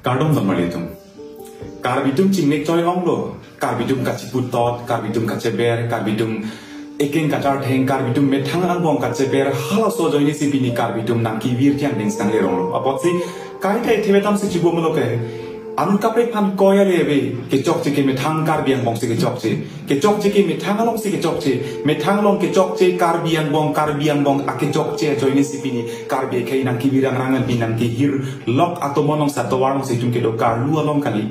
Kardom zamalitum. Karbitum cingnek joy onglo. Karbitum kaciputot, karbitum kaceber, karbitum Eking kacar theng karbitum metang albong kaceber halaso joy ni sipini karbitum nangki virtian ding sang lerong. Apot si kai thebetam si cibo meloke. Anu kaprek pan koya lebe kecok cike metang karbiang bong si kecok cike metang along si kecok ce metang long kecok ce karbiang bong akecok ce joy ni sipini karbi kai nangki virang rangan binang ki hir lok atau monong satu warung si jung kedo kar lu along kali.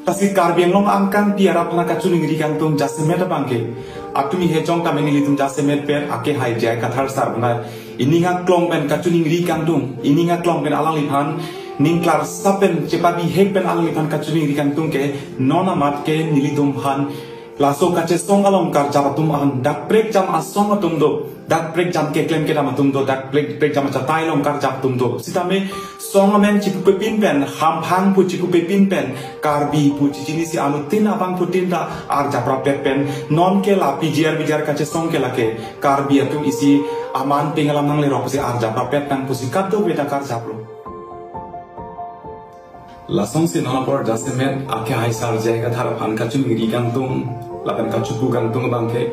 Tapi karbiang long angkang tiara pernah kaculing rikan tum jasemet bangke. Atumi hejong kami ni litum jasemet per ake hai jai kathar sarbna. Ini ngak klong pen kaculing rikan tum. Ini ngak klong pen alang lipan. Ning klar sapen cepabi hek pen alang lipan kaculing rikan tum ke nona mat ke nilitum han. Laso kace song along kar jabatum ang dak prek jam asong atum do. Dak prek jam ke klem ke damatum do. Dak prek jam catai long kar jabatum do. Sitame song amen cipu pepin pen hampang pu cipu pepin pen karbi pu cicini si anu tin abang pu tin da ar japra pen non ke la bijar kace song ke lake karbi atum isi aman pengalam nang le rok si ar japra pen pu si kaddo beta kar japlo lasong si nona por jasemen ake hai sar jaga thar phan ka chumi ri gantung lapan ka chupu gantung bangke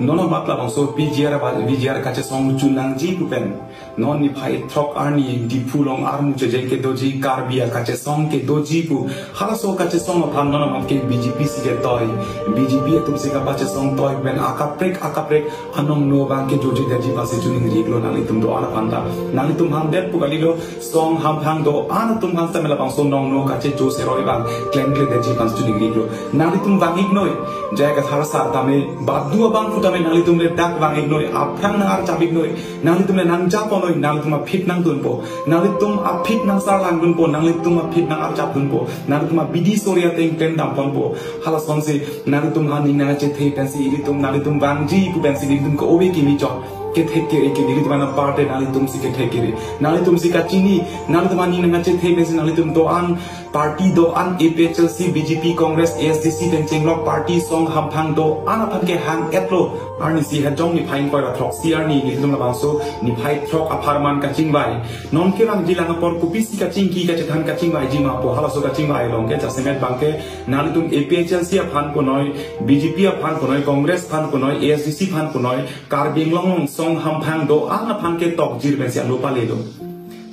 nona matla bangso bijar kace song chunang ji pu pen non ni phai thok arni di phulong armu je ke doji karbia kace song ke doji pu halaso kace song phan nona mat ke BJP si ke toy BJP tum se ka kace song toy ben akaprek anong no bang ke doji daji pase chuning ri glo nali tum do ala panda nali tum han det pu galilo song ham phang do an tum han samela bang song nong no kace jo se roi bang klengle daji pas chuning ri glo nali tum bang ignoi jaya ka thar sa tame badu bang tame nali tum le dak bang ignoi aprang na ar chabik noi nali tum le nang japon nang tum fit nang dunpo nang tum a fit nang sar lang dunpo nang tum a fit nang ar jap dunpo nang tum a bidi soria teng ten dam ponpo hala sonse nang tum han ning na che the pensi ri tum nang tum bang ji pu pensi ri tum ko obe ki ni chok ke the ke ke ni tum na parte nang tum si ke the ke ri nang tum si ka chini nang tum ani na che the pensi nang tum do an party do an APHLC BJP Congress ASDC ten chenglok party song ham phang do an aphan ke hang etlo arni si ha jong ni phain ko ra throk siar ni tum na bangso ni phai throk aparman ka chingbai non ke bang jilang por kupisi ka chingki ka chethan ka chingbai ji ma po halaso ka chingbai long ke jasemet bangke nan tum APHLC phan ko noi BJP phan ko noi Congress phan ko noi ASDC phan ko noi karbing long song ham phang do an aphan ke tok jir ben sia lopa le do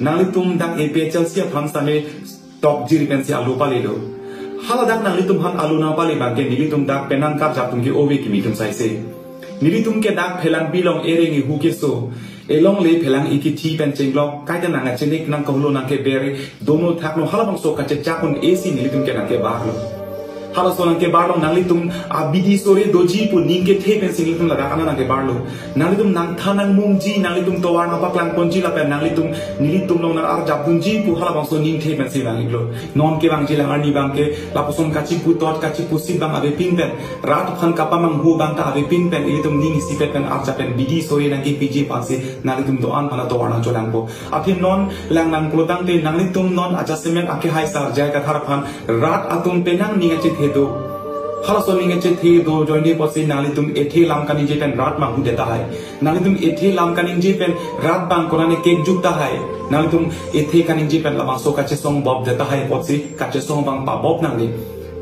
nan tum dak APHLC phan same tok jir ben sia lopa le do hala dak nan tum han alu na pale bangke nili tum dak penang kap jap tum ki obe ki mi tum sai se nili tum ke dak phelang bilong ereng hu ke so elong le phelang ikiti pen chenglok kai ta nang chenik nang ko lo nang ke bere dono thak no hala bang so ka che chakun AC nili tum ke nang ke bar lo hala so nang ke bar lo nang li tum a bidi sore doji pu ning ke the pen sing tum laga kana nang ke bar lo nang li tum nang thanang mung ji nang li tum towar na paklang ponji la pen nang li tum nili tum no nang ar jap dun ji pu hala bang so ning the pen sing nang lo non ke bang ji lang ani bang ke la posom ka chi pu tot ka chi pu si bang ave pin pen rat phan ka pamang hu bang ta ave pin pen ili tum ning si pen ar jap pen bidi sore nang ke piji panse nang li tum do an phala towar na jolang po aphin non lang nang klotang te nang li tum non adjustment ake hai sar jai ka thar phan rat atum penang ning che do hala so ning che the do joini posi nali tum ethe lam kani je pen rat ma hu deta hai nali tum ethe lam kani je pen rat bang korane kek jukta hai nali tum ethe kani je pen lama so ka che song bob deta hai posi ka che song bang pa bob nang li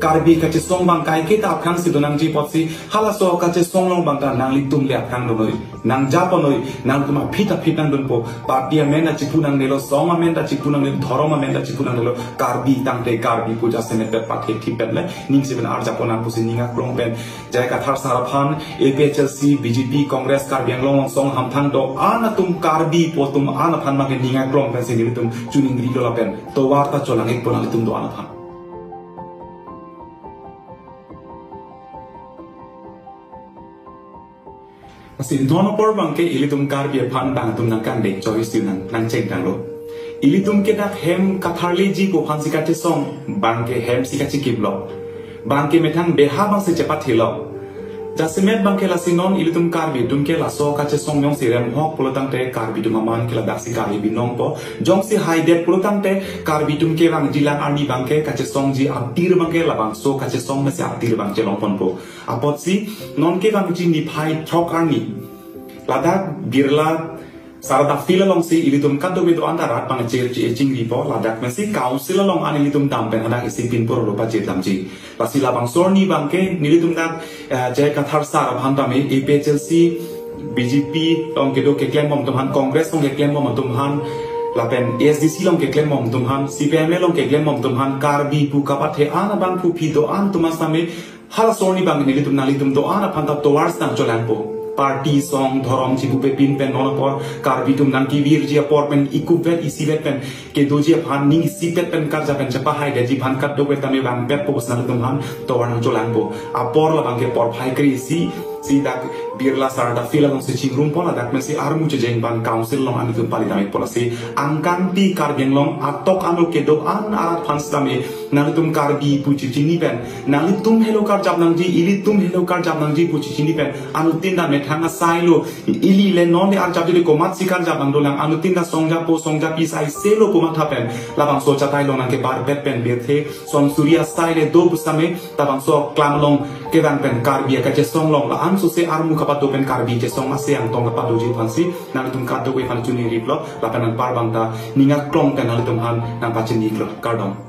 karbi ka che song bang kai ke ta khang si do nang ji posi hala so ka che song long bang ka nang li tum le khang do noi nang japonoi nang tuma phita nang dun po party amenda chipu nang nelo song amenda chipu nang nelo dhorom amenda chipu nang nelo karbi tangte karbi puja sene pe pathe thi petle ning se ben ar japona pusi ninga krong pen jai ka thar sara phan APHLC BJP Congress karbi anglong song ham thang do ana tum karbi po tum ana phan ma ke ninga krong pen se ni tum chuning ri lo pen to warta cholang ek ponang tum do ana phan Masih dono por bangke ilitum karbi phan bang tum nang kan dek choice nang cek dang lo ilitum ke dak hem katharli ji ko phan sikate song bangke hem sikati kiblo bangke methang beha bang se cepat hilo jasemet bangke la sinon ilitum karbi dum ke la so ka che song yong sirem hok polotang te karbi dum man ke la daksi karbi binong po jong si high det polotang te karbi dum ke bang jilang arni bangke ka che song ji abdir bangke la bang so ka che song me se abdir bang che long pon po apot si non ke bang ji ni phai thok arni ladak birla sarata fila long si ilitum kaddo beto antara pang ching ripo ladak mesi council long an ilitum dampen anak isi pinpur lo pajet lamji pasila bang sorni bangke nilitum dak jay kathar sar bhantame APHLC BJP long kedo ke claim mom tumhan Congress long ke claim mom tumhan lapen SDC long ke claim mom tumhan CPM long ke claim mom tumhan karbi pu kapathe ana bang pu pido an tumas name hal sorni bang nilitum nalitum do ana phanta towards nang cholanpo party song thorom chibupe pin pen nonopor karbitum nan ki virjia porpen ikuvet isivet pen ke dojia phan ning sipet pen kar japen chapa hai gaji phan kat do tame bang pet pos nan tum han to wan cholanbo apor la bang ke por phai kri si dak birla sarada fila long se chingrum pola dak men si armu che jeng ban council long an tum pali dami pola si angkanti karbeng long atok anu ke do an arat phan stame nan tum karbi puchi chini pen nan tum hello kar jab nang ji ili tum hello kar jab nang ji puchi chini pen anu tin da me thanga sailo ili le non de ar jab de ko mat sikar jab nang do lang anu tin da songja po songja pi sai selo ko mat hapen labang so chatai long nang ke bar bet pen be the som surya style do busame tabang so klam long ke dan pen karbi ka che song long la an so se armu kapat do pen karbi che song ase ang tong kapat do ji phansi nan tum kar do we phan chuni riplo la pen bar bang ta ninga klong pen nan tum han nang pa chini klo kardom